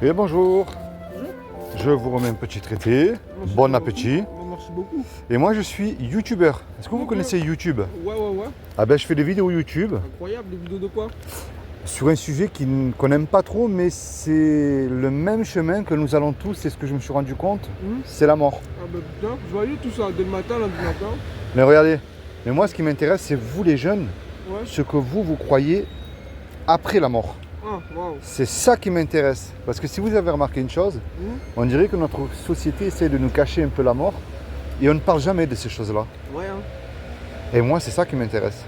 Et bonjour. Bonjour. Je vous remets un petit traité. Bon appétit. Merci beaucoup. Et moi je suis youtubeur. Est-ce que vous connaissez YouTube? Ouais. Ah ben je fais des vidéos YouTube Incroyable, des vidéos de quoi? sur un sujet qu'on n'aime pas trop, mais c'est le même chemin que nous allons tous, c'est ce que je me suis rendu compte, c'est la mort. Ah bah putain, joyeux tout ça, dès le matin, lundi matin. Mais regardez, mais moi ce qui m'intéresse c'est vous les jeunes, Ouais. ce que vous croyez après la mort. Ah, waouh. C'est ça qui m'intéresse. Parce que si vous avez remarqué une chose, on dirait que notre société essaie de nous cacher un peu la mort et on ne parle jamais de ces choses-là. Ouais, hein. Et moi, c'est ça qui m'intéresse.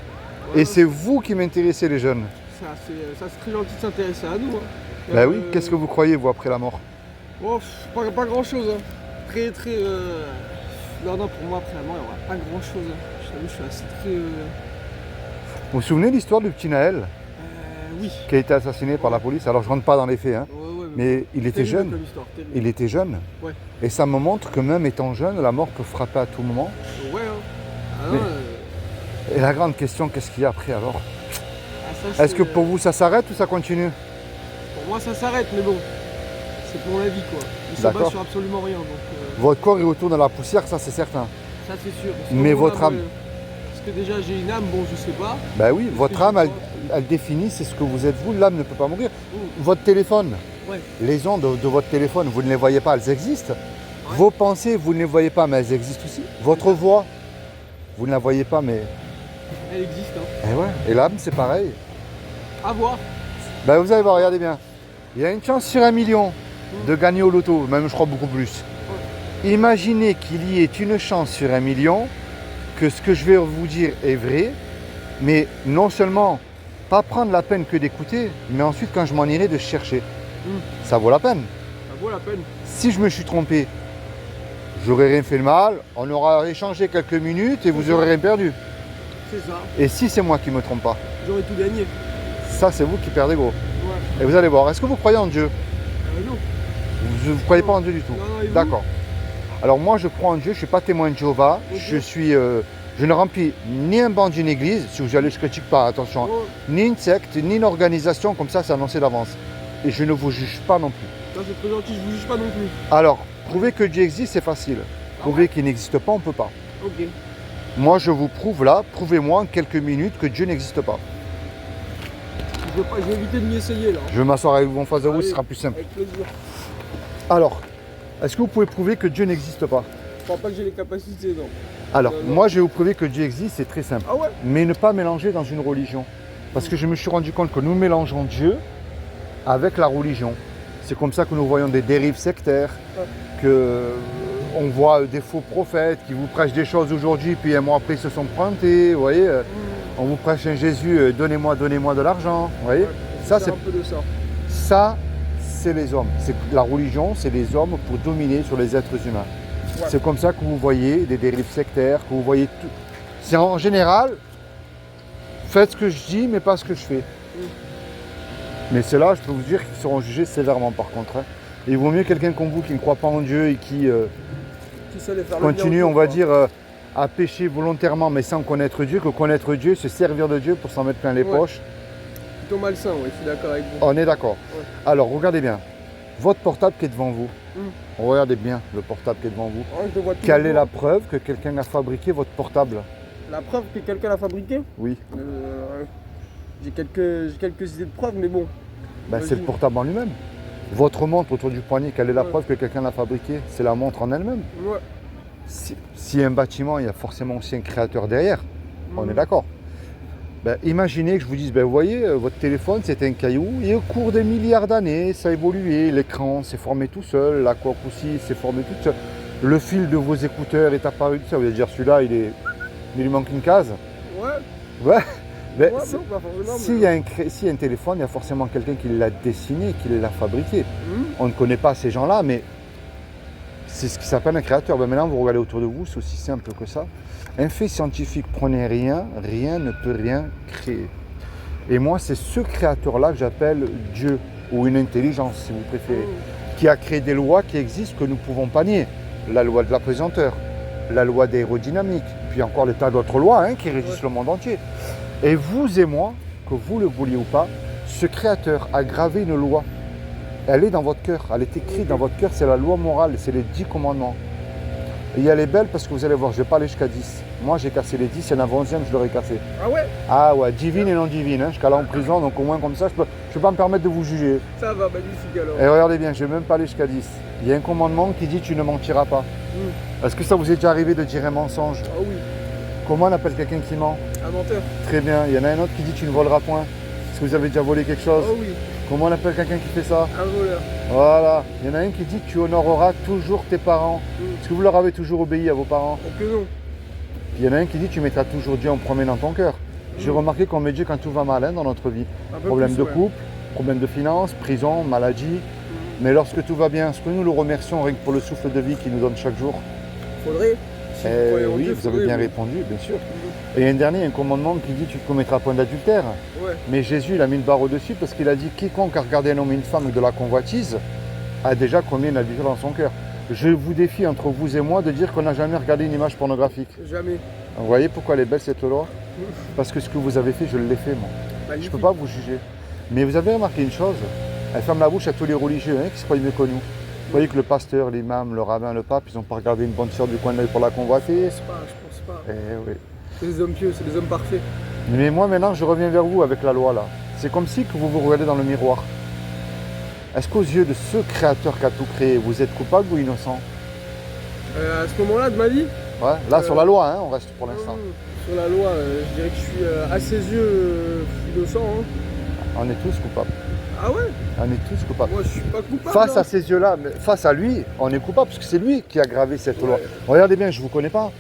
Ouais, Et c'est vous qui m'intéressez, les jeunes. ça, c'est très gentil de s'intéresser à nous. Hein. Ben oui, qu'est-ce que vous croyez, vous, après la mort? Oh, pas grand chose. Hein. Très. Non, pour moi, après la mort, il n'y aura pas grand chose. Hein. Je t'avoue, je suis assez très. Vous vous souvenez de l'histoire du petit Naël Oui. qui a été assassiné par la police? Alors, je rentre pas dans les faits, hein, Ouais, mais il était terrible jeune. comme histoire, terrible. Il était jeune. Ouais. Et ça me montre que même étant jeune, la mort peut frapper à tout moment. Ouais, hein. Ah, Mais- non, Et la grande question, qu'est-ce qu'il y a après alors? ça, Est-ce que pour vous, ça s'arrête ou ça continue? Pour moi, ça s'arrête, mais bon. C'est pour la vie, quoi. Il se D'accord. base sur absolument rien. Donc, Votre corps, il retourne dans la poussière, ça c'est certain. ça, c'est sûr. Parce que Mais mon votre âme? Parce que déjà, j'ai une âme, bon, je sais pas. Ben oui, votre que âme, je elle définit, c'est ce que vous êtes vous, l'âme ne peut pas mourir. Ouh. Votre téléphone, Ouais. les ondes de votre téléphone, vous ne les voyez pas, elles existent. Ouais. Vos pensées, vous ne les voyez pas, mais elles existent aussi. Votre voix, vous ne la voyez pas, mais... Elle existe, hein. Eh ouais. Et l'âme, c'est pareil. À voir. Ben vous allez voir, regardez bien. Il y a une chance sur 1 million de gagner au loto, même je crois beaucoup plus. Imaginez qu'il y ait une chance sur 1 million que ce que je vais vous dire est vrai, mais non seulement pas prendre la peine que d'écouter, mais ensuite quand je m'en irai de chercher. Ça vaut la peine. Ça vaut la peine. Si je me suis trompé, j'aurais rien fait de mal, on aura échangé quelques minutes et vous aurez rien perdu. C'est ça. Et si c'est moi qui me trompe pas, J'aurais tout gagné. ça c'est vous qui perdez gros. Ouais. Et vous allez voir, est-ce que vous croyez en Dieu? Non. Vous ne croyez pas en Dieu du tout? Non, et vous? D'accord. Alors moi je crois en Dieu, je ne suis pas témoin de Jéhovah, Ok. je ne remplis ni un banc d'une église, si vous allez je critique pas, attention, hein, Oh, ni une secte, ni une organisation, comme ça c'est annoncé d'avance. Et je ne vous juge pas non plus. ça, c'est très gentil, je vous juge pas non plus. Alors, prouver que Dieu existe, c'est facile. Prouver qu'il n'existe pas, on ne peut pas. Ok. Moi je vous prouve là, prouvez-moi en quelques minutes que Dieu n'existe pas. Je vais éviter de m'y essayer, là. Je vais m'asseoir avec vous en face de vous, ce Allez. sera plus simple. Avec plaisir. Alors, est-ce que vous pouvez prouver que Dieu n'existe pas? Je crois pas que j'ai les capacités, non. Alors, Non. moi je vais vous prouver que Dieu existe, c'est très simple. Ah ouais? Mais ne pas mélanger dans une religion. Parce que je me suis rendu compte que nous mélangeons Dieu avec la religion. C'est comme ça que nous voyons des dérives sectaires, que on voit des faux prophètes qui vous prêchent des choses aujourd'hui, puis un mois après ils se sont plantés, vous voyez. On vous prêche un Jésus, donnez-moi de l'argent, vous voyez. Ça, c'est un peu de ça. Ça, c'est les hommes. La religion, c'est les hommes pour dominer sur les êtres humains. Ouais. C'est comme ça que vous voyez des dérives sectaires, que vous voyez tout. C'est en général, faites ce que je dis, mais pas ce que je fais. Mais ceux-là, je peux vous dire qu'ils seront jugés sévèrement par contre. Hein. Et il vaut mieux quelqu'un comme vous qui ne croit pas en Dieu et qui Qui sait aller faire le continue, bien on autour, va quoi. dire, à pécher volontairement, mais sans connaître Dieu, que connaître Dieu, se servir de Dieu pour s'en mettre plein les Ouais. poches. Plutôt malsain, ouais, je suis d'accord avec vous. On est d'accord. Ouais. Alors, regardez bien. Votre portable qui est devant vous. Mm. Regardez bien le portable qui est devant vous. Ouais, je le vois tous Quelle les est jours. la preuve que quelqu'un a fabriqué votre portable? La preuve que quelqu'un l'a fabriqué? Oui. J'ai quelques idées de preuves, mais bon. Ben, c'est le Vas-y. portable en lui-même. Votre montre autour du poignet, quelle est la Ouais. preuve que quelqu'un l'a fabriquée? C'est la montre en elle-même. Ouais. Si un bâtiment, il y a forcément aussi un créateur derrière. On Mhm. est d'accord. Ben, imaginez que je vous dise, ben, vous voyez, votre téléphone, c'est un caillou, et au cours des milliards d'années, ça a évolué. L'écran s'est formé tout seul, la coque aussi s'est formée toute seule. Le fil de vos écouteurs est apparu tout seul. Vous allez dire, celui-là, il lui manque une case. Ouais. Ouais. Ben, Ouais, c'est- non, pas forcément, s'il mais- y a s'il y a un téléphone, il y a forcément quelqu'un qui l'a dessiné, qui l'a fabriqué. Mhm. On ne connaît pas ces gens-là, mais C'est ce qui s'appelle un créateur. Ben maintenant, vous regardez autour de vous, c'est aussi simple que ça. Un fait scientifique, prenez rien, rien ne peut rien créer. Et moi, c'est ce créateur-là que j'appelle Dieu, ou une intelligence, si vous préférez, qui a créé des lois qui existent que nous ne pouvons pas nier. La loi de l'apesanteur, la loi d'aérodynamique, puis encore des tas d'autres lois qui régissent le monde entier. Et vous et moi, que vous le vouliez ou pas, ce créateur a gravé une loi. Elle est dans votre cœur, elle est écrite dans votre cœur, c'est la loi morale, c'est les 10 commandements. Et elle est belle parce que vous allez voir, je ne vais pas aller jusqu'à 10. Moi j'ai cassé les 10, il y en a 11e, je l'aurais cassé. Ah ouais? Ah ouais, divine et non divine, jusqu'à là en prison, donc au moins comme ça, je peux pas me permettre de vous juger. Ça va, magnifique alors. Et regardez bien, je ne vais même pas aller jusqu'à 10. Il y a un commandement qui dit tu ne mentiras pas. Est-ce que ça vous est déjà arrivé de dire un mensonge? Ah oui, Comment on appelle quelqu'un qui ment? un menteur. Très bien, il y en a un autre qui dit tu ne voleras point. Est-ce que vous avez déjà volé quelque chose? Ah oui, Comment on appelle quelqu'un qui fait ça? un voleur. Voilà, il y en a un qui dit tu honoreras toujours tes parents. Est-ce que vous leur avez toujours obéi à vos parents? Oh que non. Il y en a un qui dit tu mettras toujours Dieu en premier dans ton cœur. J'ai remarqué qu'on met Dieu quand tout va mal dans notre vie. Un peu Problème plus, de ouais. couple, problème de finances, prison, maladie. Mais lorsque tout va bien, est-ce que nous le remercions rien que pour le souffle de vie qu'il nous donne chaque jour? Faudrait. Si vous croyez en Oui, Dieu, vous avez faudrait, bien oui. répondu, bien sûr. Et un dernier, un commandement qui dit tu ne commettras point d'adultère. Ouais. Mais Jésus, il a mis une barre au-dessus parce qu'il a dit quiconque a regardé un homme et une femme de la convoitise a déjà commis une adultère dans son cœur. Je vous défie entre vous et moi de dire qu'on n'a jamais regardé une image pornographique. Jamais. Vous voyez pourquoi elle est belle cette loi? Parce que ce que vous avez fait, je l'ai fait moi. Je ne Magnifique. peux pas vous juger. Mais vous avez remarqué une chose, elle ferme la bouche à tous les religieux qui se croient mieux que nous. Vous voyez que le pasteur, l'imam, le rabbin, le pape, ils n'ont pas regardé une bonne sœur du coin de l'œil pour la convoiter. Je pense pas. Eh oui. C'est des hommes pieux, c'est des hommes parfaits. Mais moi maintenant, je reviens vers vous avec la loi là. C'est comme si que vous vous regardez dans le miroir. Est-ce qu'aux yeux de ce créateur qui a tout créé, vous êtes coupable ou innocent? À ce moment-là de ma vie, Ouais, là sur la loi, on reste pour l'instant. sur la loi, je dirais que je suis à ses yeux innocent. Hein. On est tous coupables. Ah ouais? On est tous coupables. Moi je suis pas coupable. Face hein. à ces yeux-là, mais face à lui, on est coupable parce que c'est lui qui a gravé cette loi. Regardez bien, je ne vous connais pas.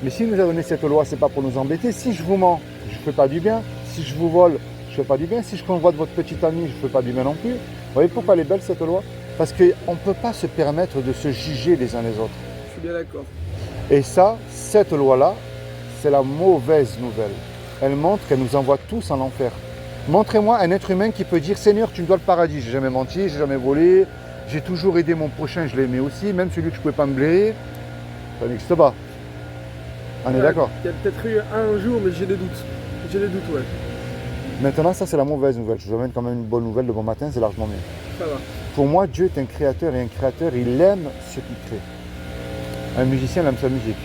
Mais s'il nous a donné cette loi, c'est pas pour nous embêter. Si je vous mens, je ne fais pas du bien. Si je vous vole, je ne fais pas du bien. Si je convoite votre petite amie, je ne fais pas du bien non plus. Vous voyez pourquoi elle est belle cette loi? Parce qu'on ne peut pas se permettre de se juger les uns les autres. Je suis bien d'accord. Et ça, cette loi-là, c'est la mauvaise nouvelle. Elle montre qu'elle nous envoie tous en enfer. Montrez-moi un être humain qui peut dire « Seigneur, tu me dois le paradis. J'ai jamais menti, j'ai jamais volé. J'ai toujours aidé mon prochain, je l'ai aimé aussi. Même celui que je ne pouvais pas me blairer. » Ça n'existe pas. On est d'accord. Il y a peut-être eu un jour, mais j'ai des doutes. J'ai des doutes, ouais. Maintenant, ça, c'est la mauvaise nouvelle. Je vous amène quand même une bonne nouvelle de bon matin, c'est largement mieux. Ça va. Pour moi, Dieu est un créateur et un créateur, il aime ce qu'il crée. Un musicien, il aime sa musique.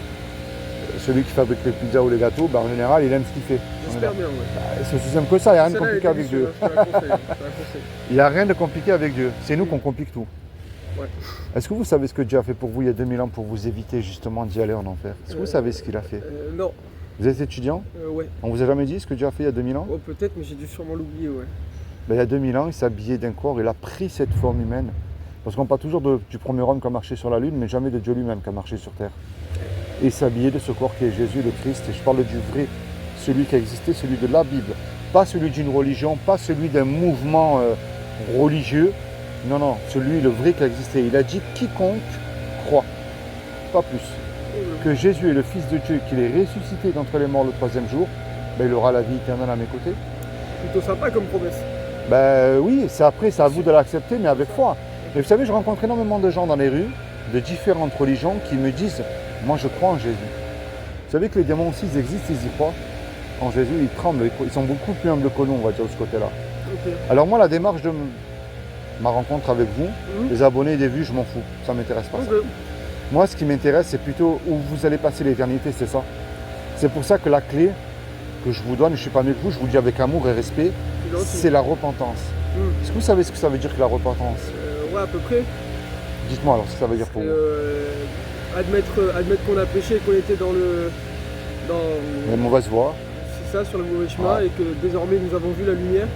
Celui qui fabrique les pizzas ou les gâteaux, en général, il aime ce qu'il fait. J'espère bien, ouais. C'est aussi simple que ça, il n'y a rien de Celle-là, elle compliqué est avec Dieu. délicieuse, hein, je te la conseille, je te la conseille. Il n'y a rien de compliqué avec Dieu. C'est nous qu'on complique tout. Ouais. Est-ce que vous savez ce que Dieu a fait pour vous il y a 2000 ans pour vous éviter justement d'y aller en enfer? Est-ce que vous savez ce qu'il a fait? Non, Vous êtes étudiant? ouais. On vous a jamais dit ce que Dieu a fait il y a 2000 ans? Oh, peut-être, mais j'ai dû sûrement l'oublier, ouais. Ben, il y a 2000 ans, il s'est habillé d'un corps, il a pris cette forme humaine. Parce qu'on parle toujours du premier homme qui a marché sur la lune, mais jamais de Dieu lui-même qui a marché sur terre. Et il s'est habillé de ce corps qui est Jésus le Christ. Et je parle du vrai, celui qui a existé, celui de la Bible. Pas celui d'une religion, pas celui d'un mouvement religieux. Non, non, celui, le vrai qui a existé. Il a dit quiconque croit, pas plus, que Jésus est le Fils de Dieu, qu'il est ressuscité d'entre les morts le troisième jour, ben, il aura la vie éternelle à mes côtés. Plutôt sympa comme promesse. Ben oui, c'est après, c'est à vous de l'accepter, mais avec foi. Et vous savez, je rencontre énormément de gens dans les rues, de différentes religions, qui me disent « Moi, je crois en Jésus ». Vous savez que les démons aussi, ils existent, ils y croient. En Jésus, ils tremblent, ils sont beaucoup plus humbles que nous, on va dire, de ce côté-là. Ok. Alors moi, la démarche de ma rencontre avec vous, les abonnés, des vues, je m'en fous. Ça ne m'intéresse pas. Ça. Ok. Moi, ce qui m'intéresse, c'est plutôt où vous allez passer l'éternité, c'est ça. C'est pour ça que la clé que je vous donne, je ne suis pas mieux que vous, je vous le dis avec amour et respect, C'est gentil. c'est la repentance. Est-ce que vous savez ce que ça veut dire que la repentance? Ouais, à peu près. Dites-moi alors ce que ça veut dire pour vous. Admettre qu'on a péché et qu'on était dans Les mauvaises voies. c'est ça, sur le mauvais chemin, Ouais. et que désormais nous avons vu la lumière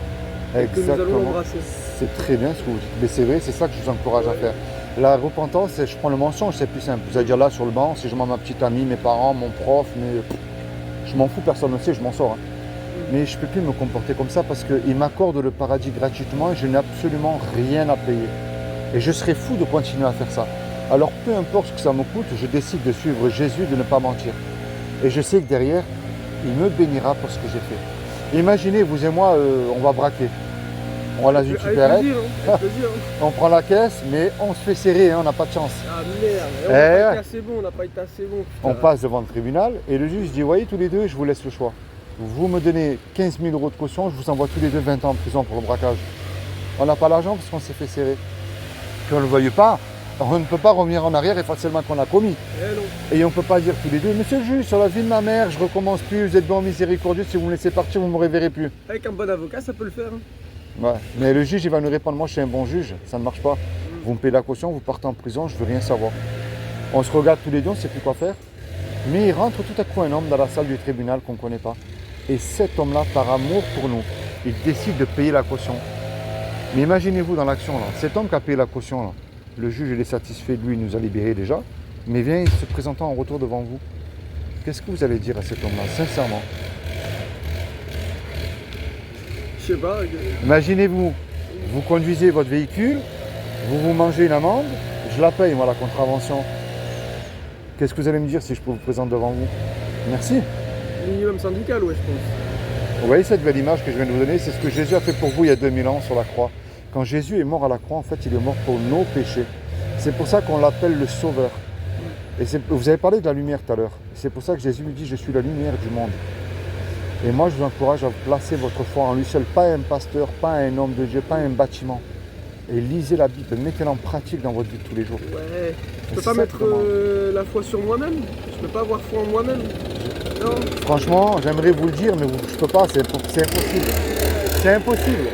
et que nous allons Exactement. l'embrasser. C'est très bien ce que vous dites. Mais c'est vrai, c'est ça que je vous encourage à faire. La repentance, je prends le mensonge, c'est plus simple. Vous allez dire là sur le banc, si je mens ma petite amie, mes parents, mon prof, mais je m'en fous, personne ne le sait, je m'en sors. Mais je ne peux plus me comporter comme ça parce qu'il m'accorde le paradis gratuitement et je n'ai absolument rien à payer. Et je serais fou de continuer à faire ça. Alors peu importe ce que ça me coûte, je décide de suivre Jésus, de ne pas mentir. Et je sais que derrière, il me bénira pour ce que j'ai fait. Imaginez, vous et moi, on va braquer. On va dans une Avec supérette, plaisir, hein, avec plaisir. Hein. on prend la caisse, mais on se fait serrer, hein, on n'a pas de chance. Ah merde, on n'a pas été assez bon, on n'a pas été assez bon. On passe devant le tribunal et le juge dit, voyez tous les deux, je vous laisse le choix. Vous me donnez 15 000 € de caution, je vous envoie tous les deux 20 ans en prison pour le braquage. On n'a pas l'argent parce qu'on s'est fait serrer. Qu'on ne le veuille pas, on ne peut pas revenir en arrière effacilement qu'on a commis. Et on ne peut pas dire tous les deux, monsieur le juge, sur la vie de ma mère, je recommence plus, vous êtes bon miséricordieux, si vous me laissez partir, vous ne me reverrez plus. Avec un bon avocat, ça peut le faire. Hein. Ouais. Mais le juge, il va nous répondre, moi je suis un bon juge, ça ne marche pas. Vous me payez la caution, vous partez en prison, je ne veux rien savoir. On se regarde tous les deux, on ne sait plus quoi faire. Mais il rentre tout à coup un homme dans la salle du tribunal qu'on ne connaît pas. Et cet homme-là, par amour pour nous, il décide de payer la caution. Mais imaginez-vous dans l'action, là, cet homme qui a payé la caution, là, le juge il est satisfait de lui, il nous a libérés déjà, mais vient se présentant en retour devant vous. Qu'est-ce que vous allez dire à cet homme-là, sincèrement? Je sais pas. Imaginez-vous, vous conduisez votre véhicule, vous mangez une amende, je la paye, moi, la contravention. Qu'est-ce que vous allez me dire si je vous présente devant vous? Merci. Minimum syndical, ouais, je pense. Vous voyez cette belle image que je viens de vous donner? C'est ce que Jésus a fait pour vous il y a 2000 ans sur la croix. Quand Jésus est mort à la croix, en fait, il est mort pour nos péchés. C'est pour ça qu'on l'appelle le Sauveur. Et vous avez parlé de la lumière tout à l'heure. C'est pour ça que Jésus lui dit, je suis la lumière du monde. Et moi, je vous encourage à placer votre foi en lui seul, pas un pasteur, pas un homme de Dieu, pas un bâtiment. Et lisez la Bible, mettez-la en pratique dans votre vie de tous les jours. Ouais, je peux pas mettre la foi sur moi-même. Je peux pas avoir foi en moi-même. Non. Franchement, j'aimerais vous le dire, mais je peux pas, c'est impossible. C'est impossible.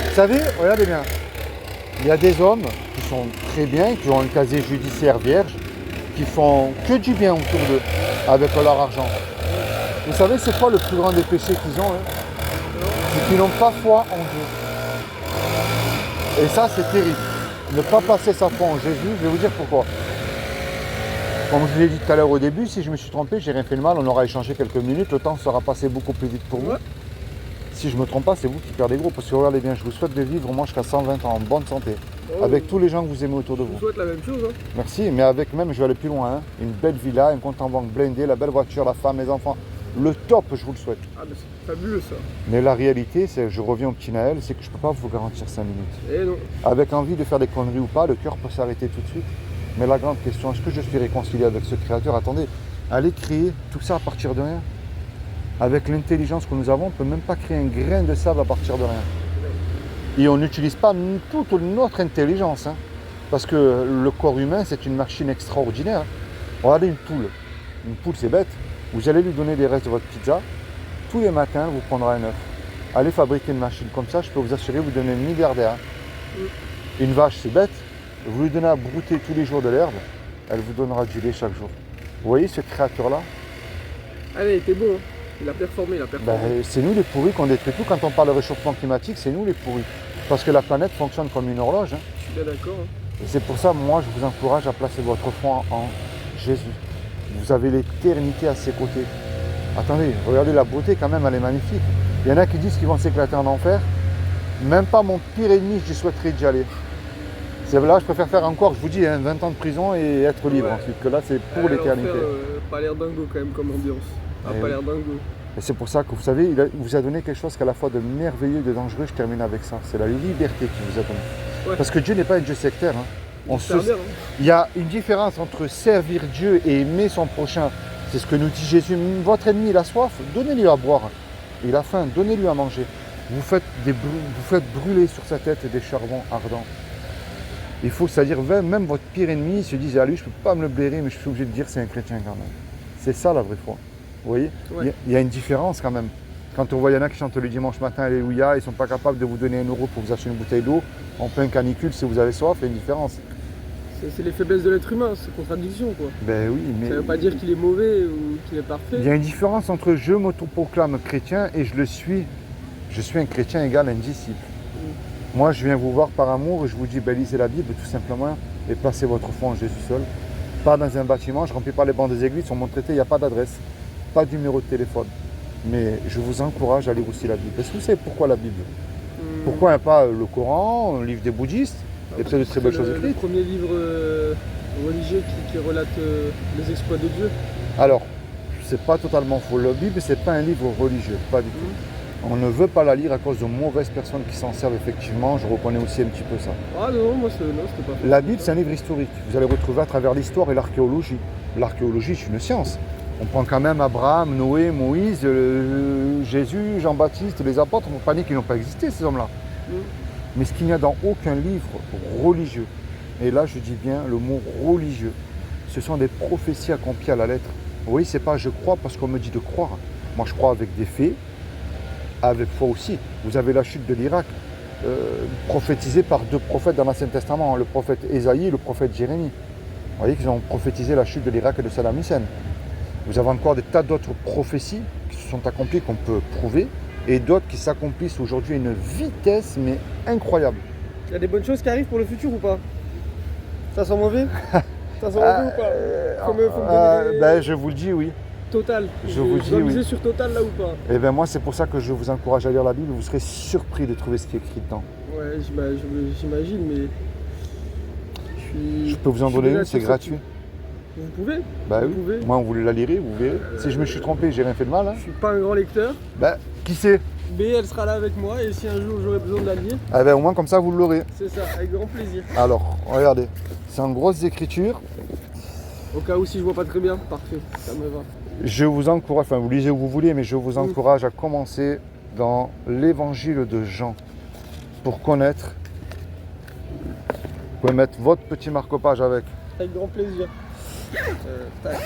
Vous savez, regardez bien, il y a des hommes qui sont très bien, qui ont un casier judiciaire vierge, qui font que du bien autour d'eux, avec leur argent. Vous savez, c'est quoi le plus grand des péchés qu'ils ont, hein? C'est qu'ils n'ont pas foi en Dieu. Et ça, c'est terrible. Ne pas passer sa foi en Jésus, je vais vous dire pourquoi. Comme je vous l'ai dit tout à l'heure au début, si je me suis trompé, j'ai rien fait de mal, on aura échangé quelques minutes, le temps sera passé beaucoup plus vite pour vous. Ouais. Si je ne me trompe pas, c'est vous qui perdez gros, parce que regardez bien, je vous souhaite de vivre moi jusqu'à 120 ans en bonne santé, avec tous les gens que vous aimez autour de vous. Je vous souhaite la même chose. Hein. Merci, mais avec même, je vais aller plus loin, hein. Une belle villa, un compte en banque blindé, la belle voiture, la femme, les enfants, le top, je vous le souhaite. Ah, mais c'est fabuleux ça. Mais la réalité, c'est, je reviens au petit Naël, c'est que je ne peux pas vous garantir 5 minutes. Et non. Avec envie de faire des conneries ou pas, le cœur peut s'arrêter tout de suite. Mais la grande question, est-ce que je suis réconcilié avec ce Créateur? Attendez, allez créer tout ça à partir de rien. Avec l'intelligence que nous avons, on ne peut même pas créer un grain de sable à partir de rien. Et on n'utilise pas toute notre intelligence. Hein, parce que le corps humain, c'est une machine extraordinaire. Regardez une poule. Une poule, c'est bête. Vous allez lui donner les restes de votre pizza. Tous les matins, vous prendrez un œuf. Allez fabriquer une machine comme ça, je peux vous assurer, vous donnez un milliardaire. Une vache, c'est bête. Vous lui donnez à brouter tous les jours de l'herbe, elle vous donnera du lait chaque jour. Vous voyez ce créateur-là? Allez, il était bon. Hein. Il a performé, il a performé. Ben, c'est nous les pourris qu'on détruit tout. Quand on parle de réchauffement climatique, c'est nous les pourris. Parce que la planète fonctionne comme une horloge. Hein. Je suis bien d'accord. Hein. Et c'est pour ça, moi, je vous encourage à placer votre foi en Jésus. Vous avez l'éternité à ses côtés. Attendez, regardez la beauté quand même, elle est magnifique. Il y en a qui disent qu'ils vont s'éclater en enfer. Même pas mon pire ennemi, je souhaiterais d'y aller. C'est là, je préfère faire encore, je vous dis, hein, 20 ans de prison et être libre ensuite. Que là, c'est pour l'éternité. Pas l'air dingo quand même comme ambiance. Ah, pas l'air dingo. Et c'est pour ça que vous savez, il vous a donné quelque chose qu'à la fois de merveilleux et de dangereux. Je termine avec ça. C'est la liberté qu'il vous a donnée. Ouais. Parce que Dieu n'est pas un Dieu sectaire. Hein. Il y a une différence entre servir Dieu et aimer son prochain. C'est ce que nous dit Jésus. Votre ennemi, il a soif, donnez-lui à boire. Il a faim, donnez-lui à manger. Vous faites brûler sur sa tête des charbons ardents. Il faut, c'est-à-dire, même votre pire ennemi se dise, ah lui, je ne peux pas me le blairer, mais je suis obligé de dire c'est un chrétien quand même. C'est ça la vraie foi. Vous voyez, il y a une différence quand même. Quand on voit, il y en a qui chantent le dimanche matin, Alléluia, ils ne sont pas capables de vous donner 1 € pour vous acheter une bouteille d'eau en plein canicule si vous avez soif, il y a une différence. C'est les faiblesses de l'être humain, c'est contradiction quoi. Ben oui, mais... Ça ne veut pas dire qu'il est mauvais ou qu'il est parfait. Il y a une différence entre je m'autoproclame chrétien et je le suis. Je suis un chrétien égal à un disciple. Moi, je viens vous voir par amour et je vous dis, ben, lisez la Bible tout simplement et placez votre foi en Jésus seul. Pas dans un bâtiment, je ne remplis pas les bancs des églises, sur mon traité, il n'y a pas d'adresse, pas de numéro de téléphone. Mais je vous encourage à lire aussi la Bible. Est-ce que vous savez pourquoi la Bible? Pourquoi il n'y a pas le Coran, le livre des bouddhistes? Il y a peut-être de très belles choses écrites. Le premier livre religieux qui relate les exploits de Dieu. Alors, c'est pas totalement faux. La Bible, c'est pas un livre religieux, pas du tout. On ne veut pas la lire à cause de mauvaises personnes qui s'en servent effectivement. Je reconnais aussi un petit peu ça. Ah non, moi c'était pas fait. La Bible, c'est un livre historique. Vous allez retrouver à travers l'histoire et l'archéologie. L'archéologie, c'est une science. On prend quand même Abraham, Noé, Moïse, Jésus, Jean-Baptiste, les apôtres. On ne peut pas dire qu'ils n'ont pas existé, ces hommes-là. Mais ce qu'il n'y a dans aucun livre religieux, et là je dis bien le mot religieux, ce sont des prophéties accomplies à la lettre. Oui, c'est pas je crois parce qu'on me dit de croire. Moi je crois avec des faits, avec foi aussi. Vous avez la chute de l'Irak, prophétisée par deux prophètes dans l'Ancien Testament, le prophète Ésaïe et le prophète Jérémie. Vous voyez qu'ils ont prophétisé la chute de l'Irak et de Saddam Hussein. Vous avez encore des tas d'autres prophéties qui se sont accomplies, qu'on peut prouver, et d'autres qui s'accomplissent aujourd'hui à une vitesse mais incroyable. Il y a des bonnes choses qui arrivent pour le futur ou pas? Ça sent mauvais? Ça sent mauvais ou pas? Faut me donner des... Ben, je vous le dis, oui. Total. Je vous dis dois oui. miser sur Total là ou pas? Et bien moi, c'est pour ça que je vous encourage à lire la Bible. Vous serez surpris de trouver ce qui est écrit dedans. Ouais, j'imagine, mais Je peux vous en donner une, c'est gratuit. Vous pouvez? Bah Vous oui. pouvez. Moi, vous la lirez, vous verrez. Si je me suis trompé, j'ai rien fait de mal. Hein. Je suis pas un grand lecteur, Ben, qui sait? mais elle sera là avec moi et si un jour j'aurai besoin de la lire, Eh ben, au moins, comme ça, vous l'aurez. c'est ça, avec grand plaisir. Alors, regardez. C'est en grosses écritures. Au cas où si je vois pas très bien, parfait, ça me va. Je vous encourage, enfin, vous lisez où vous voulez, mais je vous encourage à commencer dans l'évangile de Jean pour connaître. Vous pouvez mettre votre petit marque-page avec. Avec grand plaisir. Tac,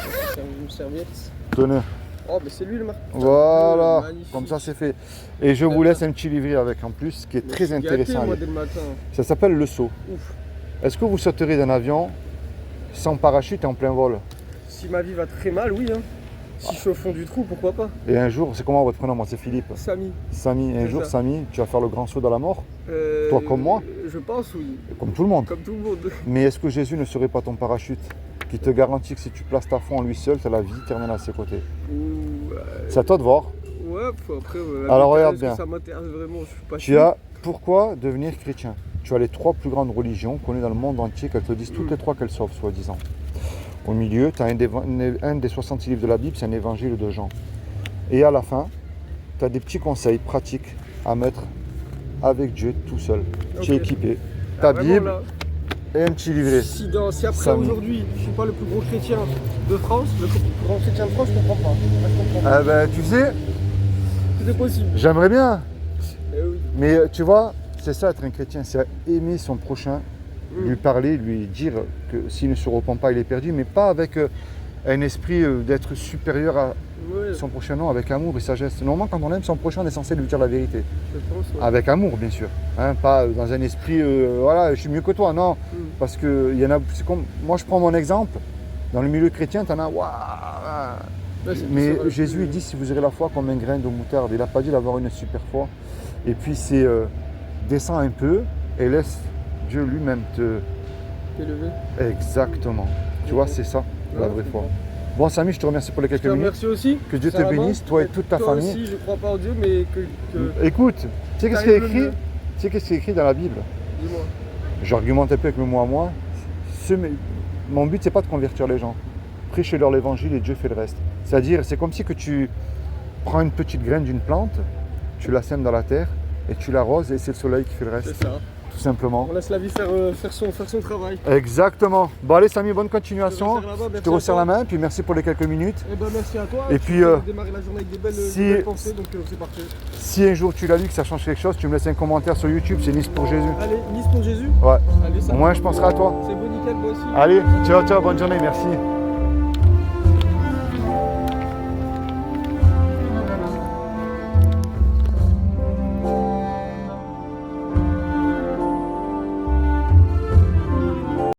une serviette. Tenez. Oh, mais c'est lui le marque. Voilà, Magnifique. comme ça c'est fait. Et je vous laisse un petit livret avec en plus, qui est très Je suis intéressant. gâté, moi, à dès lire. le matin. Ça s'appelle Le Saut. Ouf. Est-ce que vous sauterez d'un avion sans parachute et en plein vol? Si ma vie va très mal, oui. Hein. Si je suis au fond du trou, pourquoi pas? Et un jour, c'est comment votre prénom? Moi c'est Philippe. Samy. Samy, un C'est jour ça. Samy, tu vas faire le grand saut dans la mort, Toi comme moi? Je pense, oui. comme tout le monde. Comme tout le monde. Mais est-ce que Jésus ne serait pas ton parachute qui te garantit que si tu places ta foi en lui seul, tu as la vie éternelle à ses côtés? Ouh, C'est à toi de voir. ouais, faut après. Alors, regarde est-ce que bien. ça m'intéresse vraiment, je suis pas Tu sûr. as pourquoi devenir chrétien? Tu as les trois plus grandes religions connues dans le monde entier, qu'elles te disent toutes les trois qu'elles sauvent, soi-disant. Au milieu, tu as un des 66 livres de la Bible, c'est un évangile de Jean. Et à la fin, tu as des petits conseils pratiques à mettre avec Dieu tout seul. Tu es Ok. équipé. Ta Vraiment, Bible là, et un petit livret. si après Samy. aujourd'hui, je suis pas le plus gros chrétien de France, le plus grand chrétien de France, je comprends pas. Là, je comprends pas. Eh ben, tu sais, Tout est possible. j'aimerais bien. Eh oui. Mais tu vois, c'est ça être un chrétien, c'est aimer son prochain, lui parler, lui dire que s'il ne se repent pas, il est perdu, mais pas avec un esprit d'être supérieur à Ouais, son prochain, non, avec amour et sagesse. Normalement, quand on aime son prochain, on est censé lui dire la vérité. je pense. Ouais. Avec amour, bien sûr. Hein, pas dans un esprit, voilà, je suis mieux que toi, non. Parce que il y en a, c'est comme, moi je prends mon exemple, dans le milieu chrétien, tu en as, waouh. Ouais, c'est Mais vrai, Jésus il dit, si vous aurez la foi comme un grain de moutarde, il n'a pas dit d'avoir une super foi. Et puis c'est, descends un peu et laisse Dieu lui-même te... élevé. Exactement. Tu vois, c'est ça, la Ouais, vraie je foi. comprends. Bon Samy, je te remercie pour les Je quelques te minutes. remercie aussi. Que Dieu te Ça va bénisse, toi et toute ta Toi famille. aussi, je crois pas en Dieu, mais que Écoute, tu sais qu'est-ce qui est t'arrives le écrit? mieux. Tu sais qu'est-ce qui est écrit dans la Bible? Dis-moi. J'argumente un peu avec le mot à moi. Mon but, c'est pas de convertir les gens. Prêchez-leur l'évangile et Dieu fait le reste. C'est-à-dire, c'est comme si que tu prends une petite graine d'une plante, tu la sèmes dans la terre et tu l'arroses et c'est le soleil qui fait le reste. C'est ça. Tout simplement. On laisse la vie faire son travail. Exactement. Bon allez Samy, bonne continuation. Je te resserre la main, Je merci te à resserre toi. la main, puis merci pour les quelques minutes. Eh ben merci à toi. Et Tu puis, viens de démarrer la journée avec des belles pensées, donc c'est parfait. Si un jour tu l'as lu, que ça change quelque chose, tu me laisses un commentaire sur YouTube, c'est Nice pour Jésus. Allez, Nice pour Jésus. Ouais. Allez, ça Au moins je penserai à toi. C'est bon, nickel, moi aussi. Allez, ciao, ciao, bonne journée, merci.